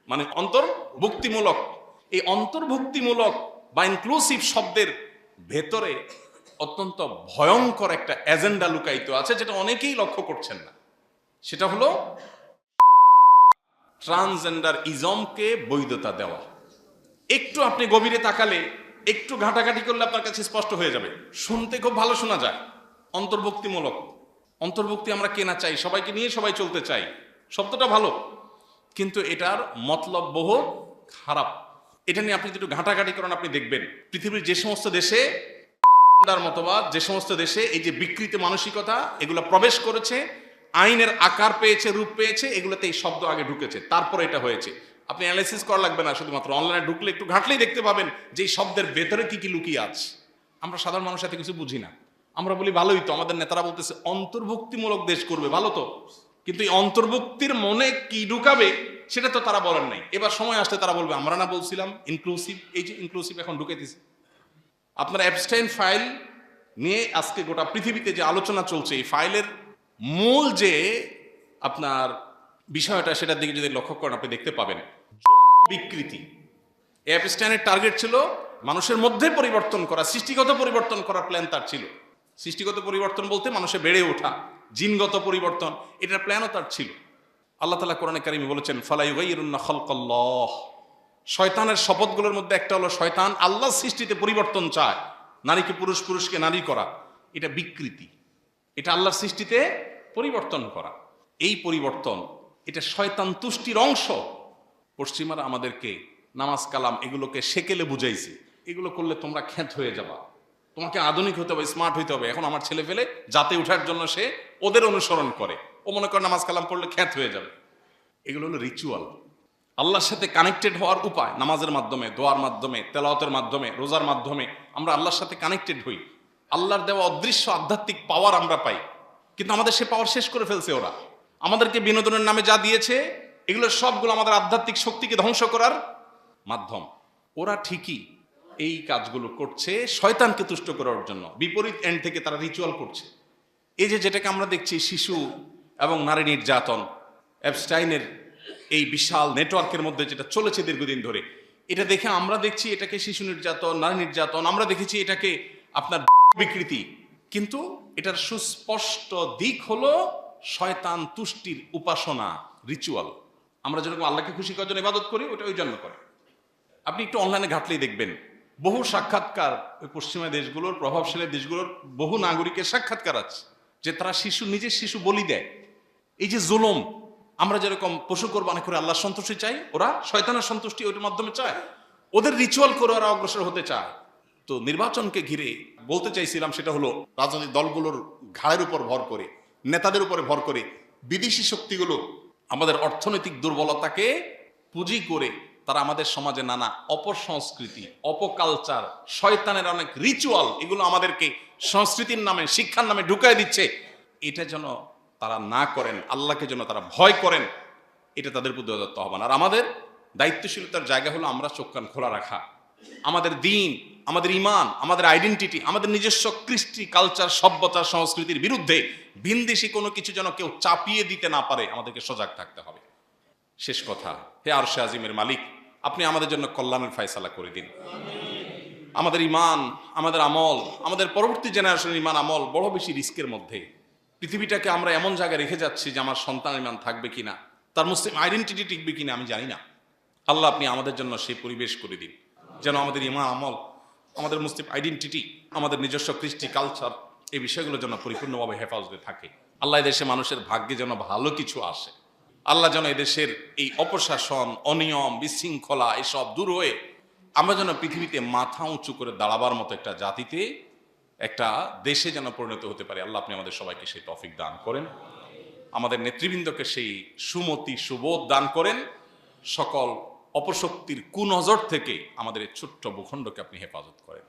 মানে অন্তর্ভুক্তিমূলক। এই অন্তর্ভুক্তিমূলক বা ইনক্লুসিভ শব্দের ভেতরে অত্যন্ত ভয়ঙ্কর একটা এজেন্ডা লুকায়িত আছে, যেটা অনেকেই লক্ষ্য করছেন না। সেটা হলো ট্রান্সজেন্ডার ইজমকে বৈধতা দেওয়া। একটু আপনি গভীরে তাকালে, একটু ঘাটাঘাটি করলে আপনার কাছে স্পষ্ট হয়ে যাবে। শুনতে খুব ভালো শোনা যায়, অন্তর্ভুক্তিমূলক। অন্তর্ভুক্তি আমরা কেনা চাই, সবাইকে নিয়ে সবাই চলতে চাই, শব্দটা ভালো, কিন্তু এটার মতলব বহু খারাপ। এটা নিয়ে আপনি একটু ঘাটাঘাটি করেন, আপনি দেখবেন পৃথিবীর যে সমস্ত দেশে মতবাদ, যে সমস্ত দেশে এই যে বিকৃত মানসিকতা এগুলো প্রবেশ করেছে, আইনের আকার পেয়েছে, রূপ পেয়েছে, এগুলোতে এই শব্দ আগে ঢুকেছে, তারপরে এটা হয়েছে। আপনি অ্যানালাইসিস করা লাগবে না, শুধুমাত্র অনলাইনে ঢুকলে একটু ঘাটলেই দেখতে পাবেন যে এই শব্দের ভেতরে কি কি লুকিয়ে আছে। আমরা সাধারণ মানুষ এত কিছু বুঝি না। আমরা বলি ভালোই তো, আমাদের নেতারা বলতেছে অন্তর্ভুক্তিমূলক দেশ করবে, ভালো তো, কিন্তু এই অন্তর্ভুক্তির মনে কি ঢুকাবে সেটা তো তারা বলেন নাই। এবার সময় আসলে তারা বলবে আমরা না বলছিলাম ইনক্লুসিভ, এই যে ইনক্লুসিভ এখন ঢুকাইতেছে। আপনার অ্যাপস্টাইন ফাইল নিয়ে আজকে গোটা পৃথিবীতে যে আলোচনা চলছে, এই ফাইলের মূল যে আপনার বিষয়টা, সেটার দিকে যদি লক্ষ্য করেন আপনি দেখতে পাবেন বিকৃতি। অ্যাপস্টাইনের টার্গেট ছিল মানুষের মধ্যে পরিবর্তন করা, সৃষ্টিগত পরিবর্তন করার প্ল্যান তার ছিল। সৃষ্টিগত পরিবর্তন বলতে মানুষের বেড়ে ওঠা, জিনগত পরিবর্তন, এটার প্ল্যানও তার ছিল। আল্লাহ তাআলা কোরআনে কারিমে বলেছেন ফালা ইউগাইয়িরুন্না খালকাল্লাহ। শয়তানের শপথগুলোর মধ্যে একটা হলো শয়তান আল্লাহর সৃষ্টিতে পরিবর্তন চায়, নারীকে পুরুষ, পুরুষকে নারী করা। এটা বিকৃতি, এটা আল্লাহর সৃষ্টিতে পরিবর্তন করা। এই পরিবর্তন এটা শয়তান তুষ্টির অংশ। পশ্চিমারা আমাদেরকে নামাজ কালাম এগুলোকে সেকেলে বুঝাইছে, এগুলো করলে তোমরা খ্যাত হয়ে যাবা, তোমাকে আধুনিক হতে হবে, স্মার্ট হইতে হবে। এখন আমার ছেলে ফেলে যাতে উঠার জন্য সে ওদের অনুসরণ করে, ও মনে করে নামাজ কালাম পড়লে খ্যাত হয়ে যাবে। এগুলো হলো রিচুয়াল। আল্লাহর সাথে কানেক্টেড হওয়ার উপায় নামাজের মাধ্যমে, দোয়ার মাধ্যমে, তেলাওয়াতের মাধ্যমে, রোজার মাধ্যমে আমরা আল্লাহর সাথে কানেক্টেড হই। আল্লাহর দেওয়া অদৃশ্য আধ্যাত্মিক পাওয়ার আমরা পাই, কিন্তু আমাদের সে পাওয়ার শেষ করে ফেলছে ওরা। আমাদেরকে বিনোদনের নামে যা দিয়েছে এগুলো সবগুলো আমাদের আধ্যাত্মিক শক্তিকে ধ্বংস করার মাধ্যম। ওরা ঠিকই এই কাজগুলো করছে শয়তানকে তুষ্ট করার জন্য, বিপরীত এন্ড থেকে তারা রিচুয়াল করছে। এই যে যেটাকে আমরা দেখছি শিশু এবং নারী নির্যাতন, অ্যাপস্টাইনের এই বিশাল নেটওয়ার্কের মধ্যে যেটা চলেছে দীর্ঘদিন ধরে, এটা দেখে আমরা দেখছি এটাকে শিশু নির্যাতন, নারী নির্যাতন, আমরা দেখেছি এটাকে আপনার বিকৃতি, কিন্তু এটার সুস্পষ্ট দিক হলো শয়তান তুষ্টির উপাসনা, রিচুয়াল। আমরা যেরকম আল্লাহকে খুশি করার জন্য ইবাদত করি, ওটা ওই জন্য করে। আপনি একটু অনলাইনে ঘাটলেই দেখবেন বহু সাক্ষাৎকার, ওই পশ্চিমা দেশগুলোর, প্রভাবশালী দেশগুলোর বহু নাগরিকের সাক্ষাৎকার আছে যে তারা নিজের শিশু বলি দেয়। এই যে জুলুম, আমরা যেরকম পশু কোরবানি করে আল্লাহর সন্তুষ্টি চাই, ওরা শয়তানের সন্তুষ্টি ওইটার মাধ্যমে চায়, ওদের রিচুয়াল করে ওরা অগ্রসর হতে চায়। তো নির্বাচনকে ঘিরে বলতে চাইছিলাম সেটা হলো রাজনৈতিক দলগুলোর ঘাড়ের উপর ভর করে, নেতাদের উপরে ভর করে বিদেশি শক্তিগুলো আমাদের অর্থনৈতিক দুর্বলতাকে পুঁজি করে তারা আমাদের সমাজে নানা অপসংস্কৃতি, অপকালচার, শয়তানের অনেক রিচুয়াল, এগুলো আমাদেরকে সংস্কৃতির নামে, শিক্ষার নামে ঢুকাই দিচ্ছে। এটা যেন তারা না করেন, আল্লাহকে যেন তারা ভয় করেন, এটা তাদের প্রতি দত্ত আহ্বান। আর আমাদের দায়িত্বশীলতার জায়গা হলো আমরা চোখ কান খোলা রাখা। আমাদের দিন, আমাদের ইমান, আমাদের আইডেন্টিটি, আমাদের নিজস্ব কৃষ্টি, কালচার, সভ্যতা, সংস্কৃতির বিরুদ্ধে ভিনদেশি কোনো কিছু যেন কেউ চাপিয়ে দিতে না পারে, আমাদেরকে সজাগ থাকতে হবে। শেষ কথা, হে আরশে আজিমের মালিক, আপনি আমাদের জন্য কল্যাণের ফয়সালা করে দিন। আমাদের ইমান, আমাদের আমল, আমাদের পরবর্তী জেনারেশনের ইমান আমল বড় বেশি রিস্কের মধ্যে। পৃথিবীটাকে আমরা এমন জায়গায় রেখে যাচ্ছি যে আমার সন্তান ইমান থাকবে কিনা, তার মুসলিম আইডেন্টিটি টিকবে কিনা আমি জানি না। আল্লাহ আপনি আমাদের জন্য সেই পরিবেশ করে দিন যেন আমাদের ইমান আমল, আমাদের মুসলিম আইডেন্টিটি, আমাদের নিজস্ব কৃষ্টি, কালচার, এই বিষয়গুলো যেন পরিপূর্ণভাবে হেফাজতে থাকে। আল্লাহ এদেশে মানুষের ভাগ্যে যেন ভালো কিছু আসে। আল্লাহ যেন এদেশের এই অপশাসন, অনিয়ম, বিশৃঙ্খলা এসব দূর হয়ে আমরা যেন পৃথিবীতে মাথা উঁচু করে দাঁড়াবার মতো একটা জাতিতে, একটা দেশে যেন পরিণত হতে পারে। আল্লাহ আপনি আমাদের সবাইকে সেই তৌফিক দান করেন, আমাদের নেতৃবৃন্দকে সেই সুমতি, সুবোধ দান করেন, সকল অপশক্তির কুনজর থেকে আমাদের এই ছোট্ট ভূখণ্ডকে আপনি হেফাজত করেন।